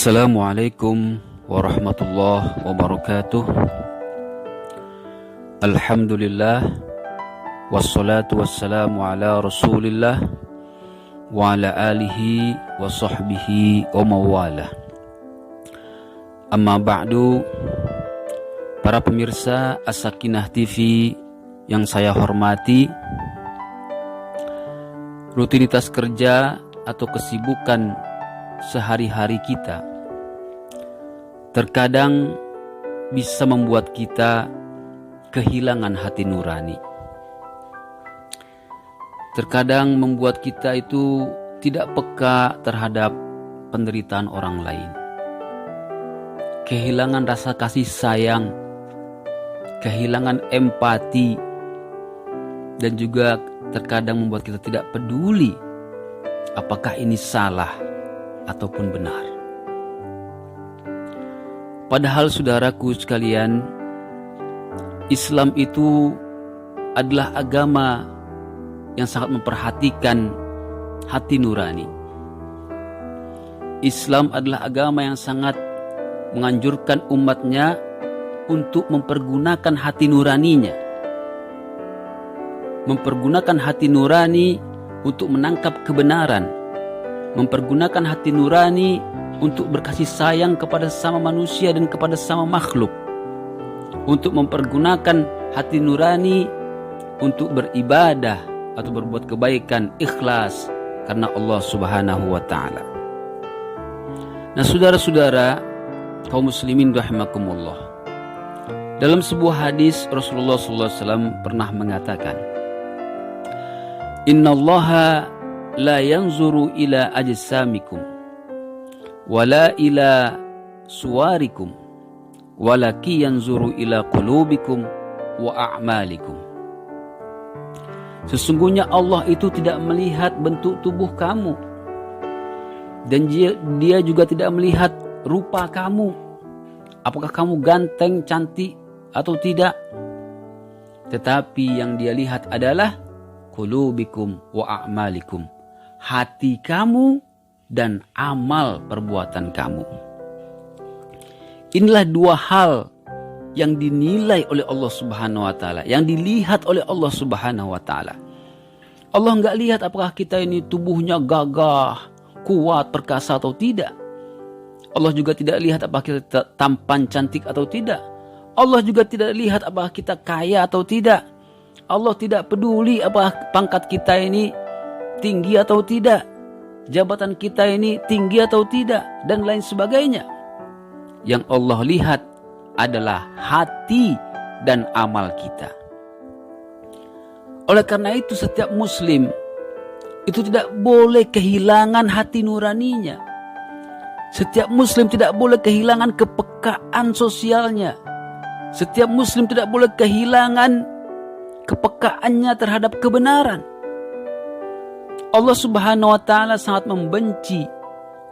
Assalamualaikum warahmatullahi wabarakatuh. Alhamdulillah, wassalatu wassalamu ala rasulillah wa ala alihi wa sahbihi wa mawalah. Amma ba'du, para pemirsa As-Sakinah TV yang saya hormati, rutinitas kerja atau kesibukan sehari-hari kita terkadang bisa membuat kita kehilangan hati nurani. Terkadang membuat kita itu tidak peka terhadap penderitaan orang lain. Kehilangan rasa kasih sayang, kehilangan empati, dan juga terkadang membuat kita tidak peduli apakah ini salah ataupun benar. Padahal saudaraku sekalian, Islam itu adalah agama yang sangat memperhatikan hati nurani. Islam adalah agama yang sangat menganjurkan umatnya untuk mempergunakan hati nuraninya. Mempergunakan hati nurani untuk menangkap kebenaran. Mempergunakan hati nurani untuk berkasih sayang kepada sesama manusia dan kepada sesama makhluk. Untuk mempergunakan hati nurani untuk beribadah atau berbuat kebaikan ikhlas karena Allah Subhanahu wa taala. Nah, saudara-saudara kaum muslimin rahimakumullah, dalam sebuah hadis Rasulullah SAW pernah mengatakan, Innallaha la yanzuru ila ajsamikum wala ila suwarikum walaki yanzuru ila qulubikum wa a'malikum. Sesungguhnya Allah itu tidak melihat bentuk tubuh kamu, dan dia juga tidak melihat rupa kamu, apakah kamu ganteng, cantik atau tidak. Tetapi yang dia lihat adalah qulubikum wa a'malikum, hati kamu dan amal perbuatan kamu. Inilah dua hal yang dinilai oleh Allah Subhanahu wa taala, yang dilihat oleh Allah Subhanahu wa taala. Allah enggak lihat apakah kita ini tubuhnya gagah, kuat, perkasa atau tidak. Allah juga tidak lihat apakah kita tampan, cantik atau tidak. Allah juga tidak lihat apakah kita kaya atau tidak. Allah tidak peduli apakah pangkat kita ini tinggi atau tidak, jabatan kita ini tinggi atau tidak, dan lain sebagainya. Yang Allah lihat adalah hati dan amal kita. Oleh karena itu setiap muslim itu tidak boleh kehilangan hati nuraninya. Setiap muslim tidak boleh kehilangan kepekaan sosialnya. Setiap muslim tidak boleh kehilangan kepekaannya terhadap kebenaran. Allah Subhanahu wa taala sangat membenci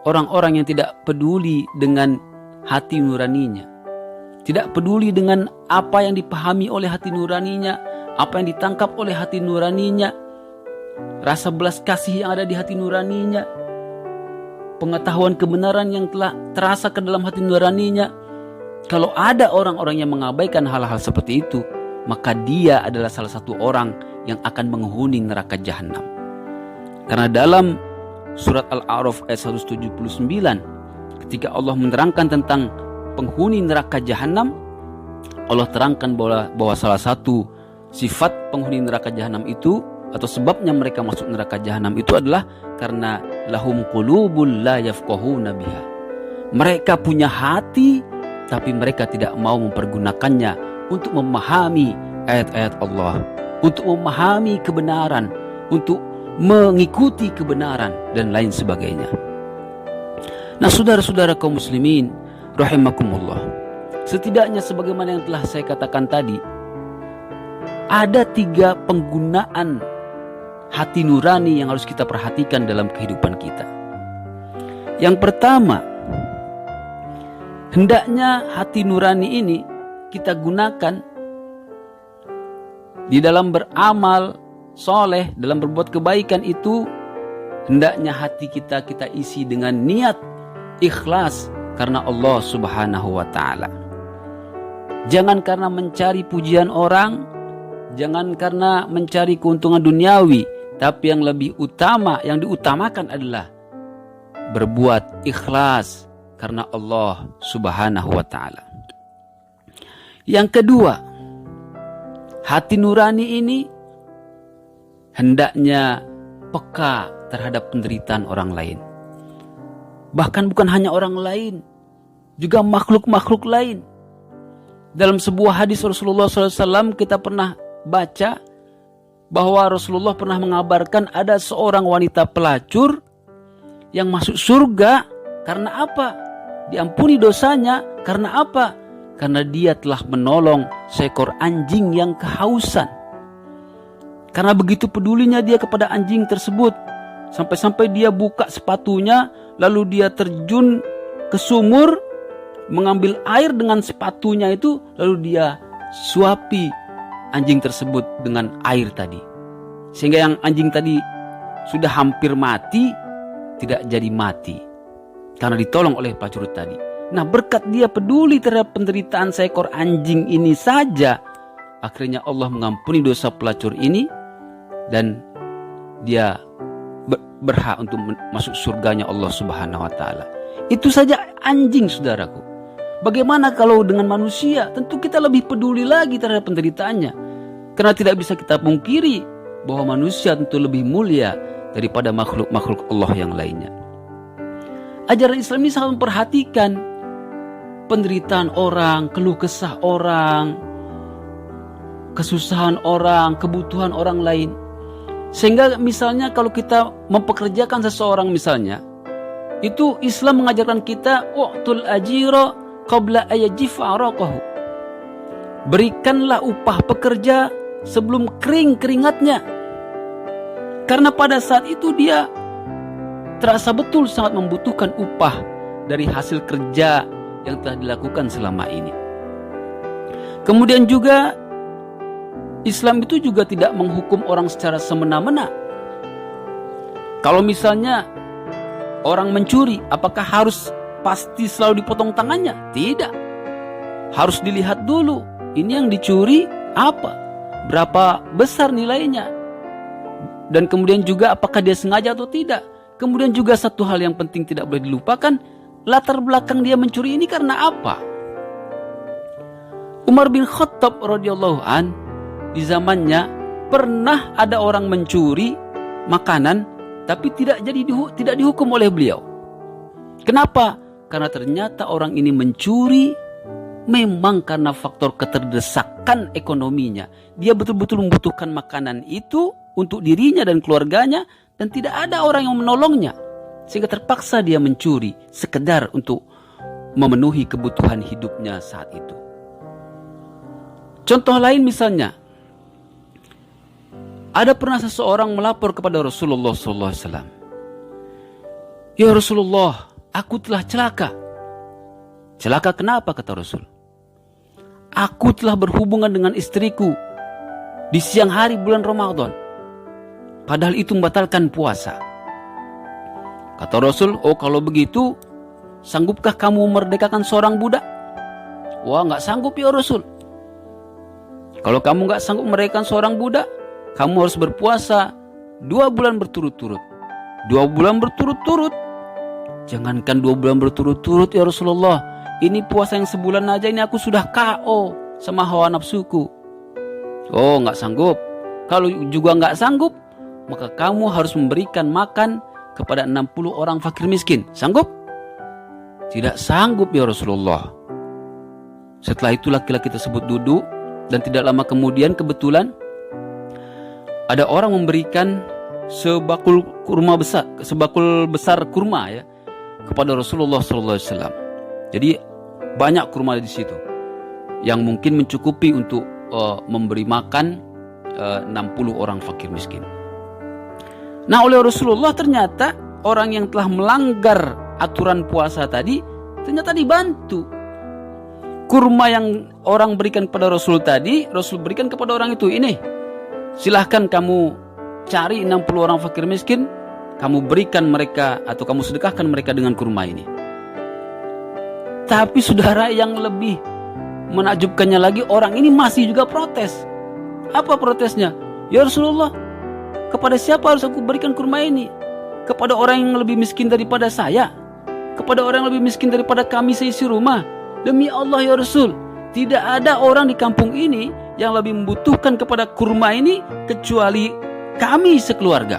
orang-orang yang tidak peduli dengan hati nuraninya. Tidak peduli dengan apa yang dipahami oleh hati nuraninya, apa yang ditangkap oleh hati nuraninya, rasa belas kasih yang ada di hati nuraninya, pengetahuan kebenaran yang telah terasa ke dalam hati nuraninya. Kalau ada orang-orang yang mengabaikan hal-hal seperti itu, maka dia adalah salah satu orang yang akan menghuni neraka jahanam. Karena dalam surat Al-A'raf ayat 179, ketika Allah menerangkan tentang penghuni neraka jahanam, Allah terangkan bahwa salah satu sifat penghuni neraka jahanam itu, atau sebabnya mereka masuk neraka jahanam itu adalah karena lahum qulubul la yafqahuna biha. Mereka punya hati tapi mereka tidak mau mempergunakannya untuk memahami ayat-ayat Allah, untuk memahami kebenaran, untuk mengikuti kebenaran dan lain sebagainya. Nah, saudara-saudara kaum muslimin rahimakumullah, setidaknya sebagaimana yang telah saya katakan tadi, ada 3 penggunaan hati nurani yang harus kita perhatikan dalam kehidupan kita. Yang pertama, hendaknya hati nurani ini kita gunakan di dalam beramal soleh, dalam berbuat kebaikan itu hendaknya hati kita isi dengan niat ikhlas karena Allah Subhanahu wa ta'ala. Jangan karena mencari pujian orang, jangan karena mencari keuntungan duniawi, tapi yang lebih utama, yang diutamakan adalah berbuat ikhlas karena Allah Subhanahu wa ta'ala. Yang kedua, hati nurani ini hendaknya peka terhadap penderitaan orang lain. Bahkan bukan hanya orang lain, juga makhluk-makhluk lain. Dalam sebuah hadis Rasulullah SAW kita pernah baca bahwa Rasulullah pernah mengabarkan ada seorang wanita pelacur yang masuk surga karena apa? Diampuni dosanya karena apa? Karena dia telah menolong seekor anjing yang kehausan. Karena begitu pedulinya dia kepada anjing tersebut, sampai-sampai dia buka sepatunya, lalu dia terjun ke sumur, mengambil air dengan sepatunya itu, lalu dia suapi anjing tersebut dengan air tadi. Sehingga yang anjing tadi sudah hampir mati, tidak jadi mati. Karena ditolong oleh pelacur tadi. Nah, berkat dia peduli terhadap penderitaan seekor anjing ini saja, akhirnya Allah mengampuni dosa pelacur ini, dan dia berhak untuk masuk surganya Allah Subhanahu wa ta'ala. Itu saja anjing, saudaraku. Bagaimana kalau dengan manusia? Tentu kita lebih peduli lagi terhadap penderitaannya. Karena tidak bisa kita pungkiri bahwa manusia tentu lebih mulia daripada makhluk-makhluk Allah yang lainnya. Ajaran Islam ini sangat memperhatikan penderitaan orang, keluh kesah orang, kesusahan orang, kebutuhan orang lain. Sehingga misalnya kalau kita mempekerjakan seseorang misalnya, itu Islam mengajarkan kita waqtul ajira qabla ayajifa araqahu. Berikanlah upah pekerja sebelum kering keringatnya. Karena pada saat itu dia terasa betul sangat membutuhkan upah dari hasil kerja yang telah dilakukan selama ini. Kemudian juga Islam itu juga tidak menghukum orang secara semena-mena. Kalau misalnya orang mencuri, apakah harus pasti selalu dipotong tangannya? Tidak. Harus dilihat dulu, ini yang dicuri apa? Berapa besar nilainya? Dan kemudian juga apakah dia sengaja atau tidak? Kemudian juga satu hal yang penting tidak boleh dilupakan, latar belakang dia mencuri ini karena apa? Umar bin Khattab radhiyallahu an, di zamannya pernah ada orang mencuri makanan tapi tidak dihukum oleh beliau. Kenapa? Karena ternyata orang ini mencuri memang karena faktor keterdesakan ekonominya. Dia betul-betul membutuhkan makanan itu untuk dirinya dan keluarganya, dan tidak ada orang yang menolongnya, sehingga terpaksa dia mencuri sekedar untuk memenuhi kebutuhan hidupnya saat itu. Contoh lain misalnya, ada pernah seseorang melapor kepada Rasulullah SAW. Ya Rasulullah, aku telah celaka. Celaka kenapa, kata Rasul? Aku telah berhubungan dengan istriku di siang hari bulan Ramadan, padahal itu membatalkan puasa. Kata Rasul, oh kalau begitu, sanggupkah kamu memerdekakan seorang budak? Wah, gak sanggup ya Rasul. Kalau kamu gak sanggup memerdekakan seorang budak, kamu harus berpuasa 2 bulan berturut-turut. 2 bulan berturut-turut. Jangankan 2 bulan berturut-turut ya Rasulullah. Ini puasa yang sebulan aja ini aku sudah KO sama hawa nafsuku. Oh, gak sanggup. Kalau juga gak sanggup, maka kamu harus memberikan makan kepada 60 orang fakir miskin. Sanggup? Tidak sanggup ya Rasulullah. Setelah itu laki-laki tersebut duduk, dan tidak lama kemudian kebetulan ada orang memberikan sebakul besar kurma ya kepada Rasulullah SAW. Jadi banyak kurma di situ yang mungkin mencukupi untuk memberi makan 60 orang fakir miskin. Nah, oleh Rasulullah ternyata orang yang telah melanggar aturan puasa tadi ternyata dibantu. Kurma yang orang berikan kepada Rasul tadi, Rasul berikan kepada orang itu, ini silahkan kamu cari 60 orang fakir miskin, kamu berikan mereka atau kamu sedekahkan mereka dengan kurma ini. Tapi saudara, yang lebih menakjubkannya lagi, orang ini masih juga protes. Apa protesnya? Ya Rasulullah, kepada siapa harus aku berikan kurma ini? Kepada orang yang lebih miskin daripada saya? Kepada orang yang lebih miskin daripada kami seisi rumah? Demi Allah ya Rasul, tidak ada orang di kampung ini yang lebih membutuhkan kepada kurma ini kecuali kami sekeluarga.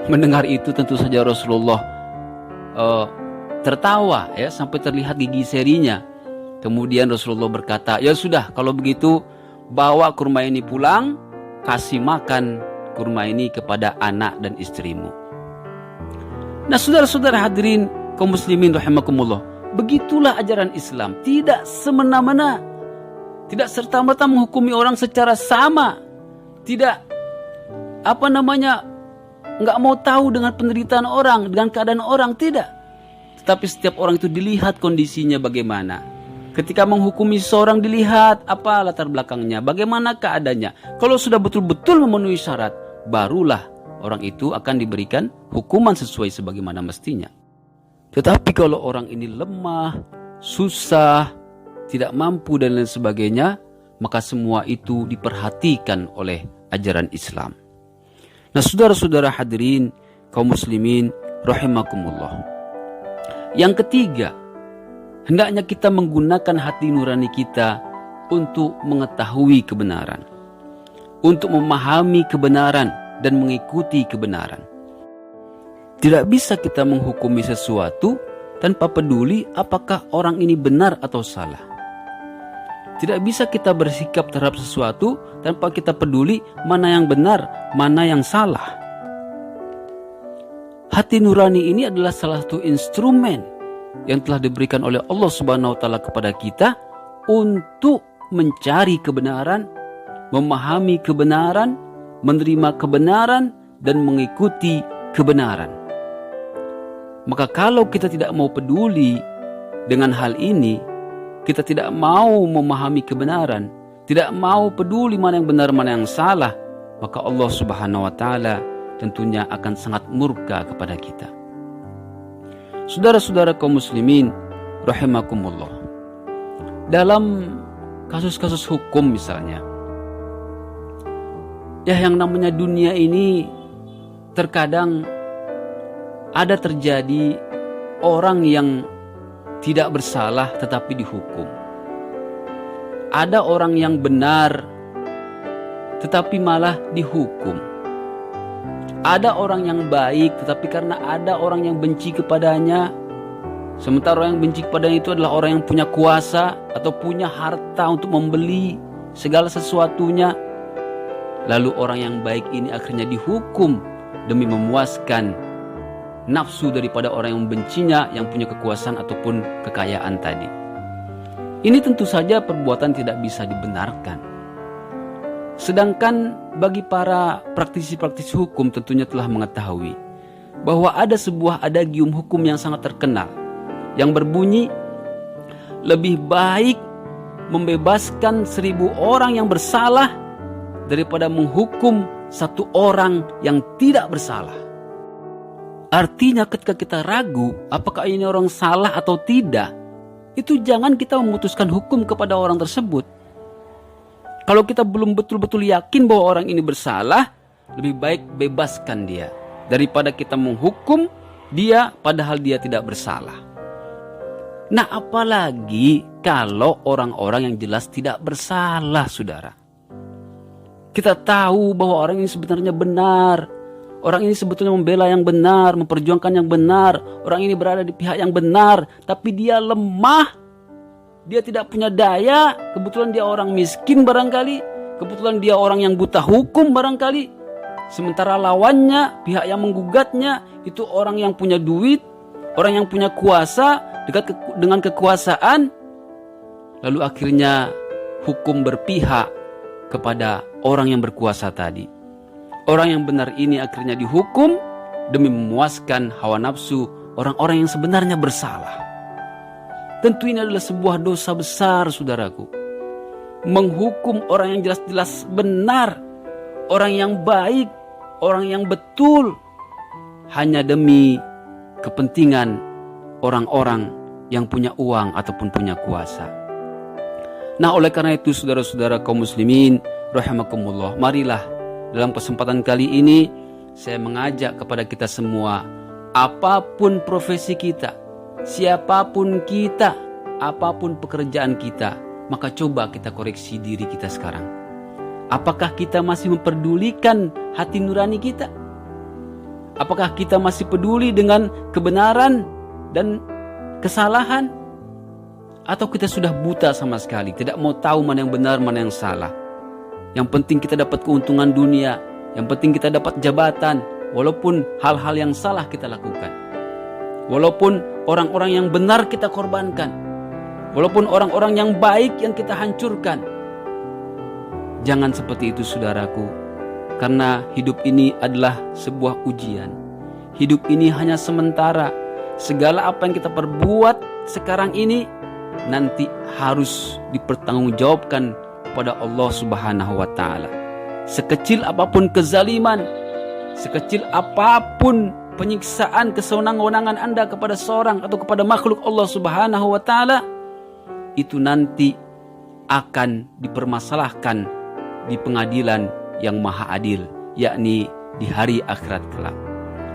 Mendengar itu tentu saja Rasulullah tertawa ya, sampai terlihat gigi serinya. Kemudian Rasulullah berkata, ya sudah, kalau begitu bawa kurma ini pulang, kasih makan kurma ini kepada anak dan istrimu. Nah saudara-saudara hadirin kaum muslimin rahimakumullah, begitulah ajaran Islam. Tidak semena-mena, tidak serta-merta menghukumi orang secara sama, tidak nggak mau tahu dengan penderitaan orang, dengan keadaan orang, tidak. Tetapi setiap orang itu dilihat kondisinya bagaimana. Ketika menghukumi seorang dilihat apa latar belakangnya, bagaimana keadaannya. Kalau sudah betul-betul memenuhi syarat, barulah orang itu akan diberikan hukuman sesuai sebagaimana mestinya. Tetapi kalau orang ini lemah, susah, tidak mampu dan lain sebagainya, maka semua itu diperhatikan oleh ajaran Islam. Nah saudara-saudara hadirin kaum muslimin rahimakumullah. Yang ketiga, hendaknya kita menggunakan hati nurani kita untuk mengetahui kebenaran, untuk memahami kebenaran dan mengikuti kebenaran. Tidak bisa kita menghukumi sesuatu tanpa peduli apakah orang ini benar atau salah. Tidak bisa kita bersikap terhadap sesuatu tanpa kita peduli mana yang benar, mana yang salah. Hati nurani ini adalah salah satu instrumen yang telah diberikan oleh Allah Subhanahu wa taala kepada kita untuk mencari kebenaran, memahami kebenaran, menerima kebenaran dan mengikuti kebenaran. Maka kalau kita tidak mau peduli dengan hal ini, kita tidak mau memahami kebenaran, tidak mau peduli mana yang benar, mana yang salah, maka Allah Subhanahu wa taala tentunya akan sangat murka kepada kita. Saudara-saudara kaum muslimin rahimakumullah. Dalam kasus-kasus hukum misalnya, ya yang namanya dunia ini terkadang ada terjadi orang yang tidak bersalah tetapi dihukum. Ada orang yang benar tetapi malah dihukum. Ada orang yang baik tetapi karena ada orang yang benci kepadanya, sementara orang yang benci kepadanya itu adalah orang yang punya kuasa atau punya harta untuk membeli segala sesuatunya, lalu orang yang baik ini akhirnya dihukum demi memuaskan nafsu daripada orang yang membencinya, yang punya kekuasaan ataupun kekayaan tadi. Ini tentu saja perbuatan tidak bisa dibenarkan. Sedangkan bagi para praktisi-praktisi hukum tentunya telah mengetahui bahwa ada sebuah adagium hukum yang sangat terkenal yang berbunyi, lebih baik membebaskan 1000 orang yang bersalah daripada menghukum 1 orang yang tidak bersalah. Artinya ketika kita ragu apakah ini orang salah atau tidak, itu jangan kita memutuskan hukum kepada orang tersebut. Kalau kita belum betul-betul yakin bahwa orang ini bersalah, lebih baik bebaskan dia daripada kita menghukum dia padahal dia tidak bersalah. Nah, apalagi kalau orang-orang yang jelas tidak bersalah, saudara. Kita tahu bahwa orang ini sebenarnya benar. Orang ini sebetulnya membela yang benar, memperjuangkan yang benar. Orang ini berada di pihak yang benar, tapi dia lemah. Dia tidak punya daya, kebetulan dia orang miskin barangkali, kebetulan dia orang yang buta hukum barangkali. Sementara lawannya, pihak yang menggugatnya, itu orang yang punya duit, orang yang punya kuasa, dekat dengan kekuasaan. Lalu akhirnya hukum berpihak kepada orang yang berkuasa tadi. Orang yang benar ini akhirnya dihukum demi memuaskan hawa nafsu orang-orang yang sebenarnya bersalah. Tentu ini adalah sebuah dosa besar, saudaraku. Menghukum orang yang jelas-jelas benar, orang yang baik, orang yang betul, hanya demi kepentingan orang-orang yang punya uang ataupun punya kuasa. Nah, oleh karena itu saudara-saudara kaum muslimin rahimakumullah, marilah dalam kesempatan kali ini saya mengajak kepada kita semua, apapun profesi kita, siapapun kita, apapun pekerjaan kita, maka coba kita koreksi diri kita sekarang. Apakah kita masih memperdulikan hati nurani kita? Apakah kita masih peduli dengan kebenaran dan kesalahan? Atau kita sudah buta sama sekali, tidak mau tahu mana yang benar, mana yang salah. Yang penting kita dapat keuntungan dunia, yang penting kita dapat jabatan, walaupun hal-hal yang salah kita lakukan. Walaupun orang-orang yang benar kita korbankan, walaupun orang-orang yang baik yang kita hancurkan. Jangan seperti itu saudaraku, karena hidup ini adalah sebuah ujian. Hidup ini hanya sementara. Segala apa yang kita perbuat sekarang ini nanti harus dipertanggungjawabkan kepada Allah Subhanahu wa taala. Sekecil apapun kezaliman, sekecil apapun penyiksaan, kesewenang-wenangan Anda kepada seorang atau kepada makhluk Allah Subhanahu wa taala, itu nanti akan dipermasalahkan di pengadilan yang maha adil, yakni di hari akhirat kelak.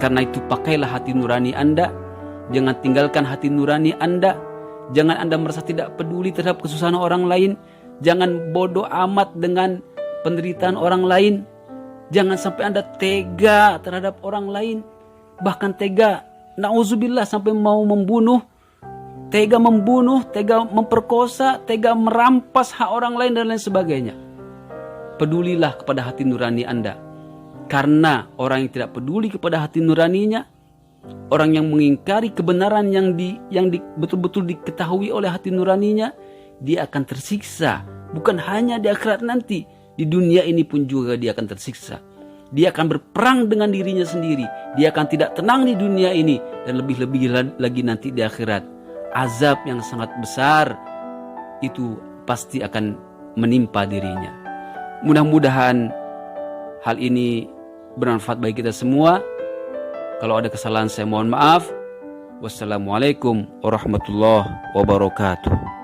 Karena itu pakailah hati nurani Anda, jangan tinggalkan hati nurani Anda. Jangan Anda merasa tidak peduli terhadap kesusahan orang lain. Jangan bodoh amat dengan penderitaan orang lain. Jangan sampai Anda tega terhadap orang lain. Bahkan tega, na'udzubillah, sampai mau membunuh. Tega membunuh, tega memperkosa, tega merampas hak orang lain dan lain sebagainya. Pedulilah kepada hati nurani Anda. Karena orang yang tidak peduli kepada hati nuraninya, orang yang mengingkari kebenaran yang betul-betul diketahui oleh hati nuraninya, dia akan tersiksa. Bukan hanya di akhirat nanti, di dunia ini pun juga dia akan tersiksa. Dia akan berperang dengan dirinya sendiri. Dia akan tidak tenang di dunia ini, dan lebih-lebih lagi nanti di akhirat. Azab yang sangat besar itu pasti akan menimpa dirinya. Mudah-mudahan hal ini bermanfaat bagi kita semua. Kalau ada kesalahan saya mohon maaf. Wassalamualaikum warahmatullahi wabarakatuh.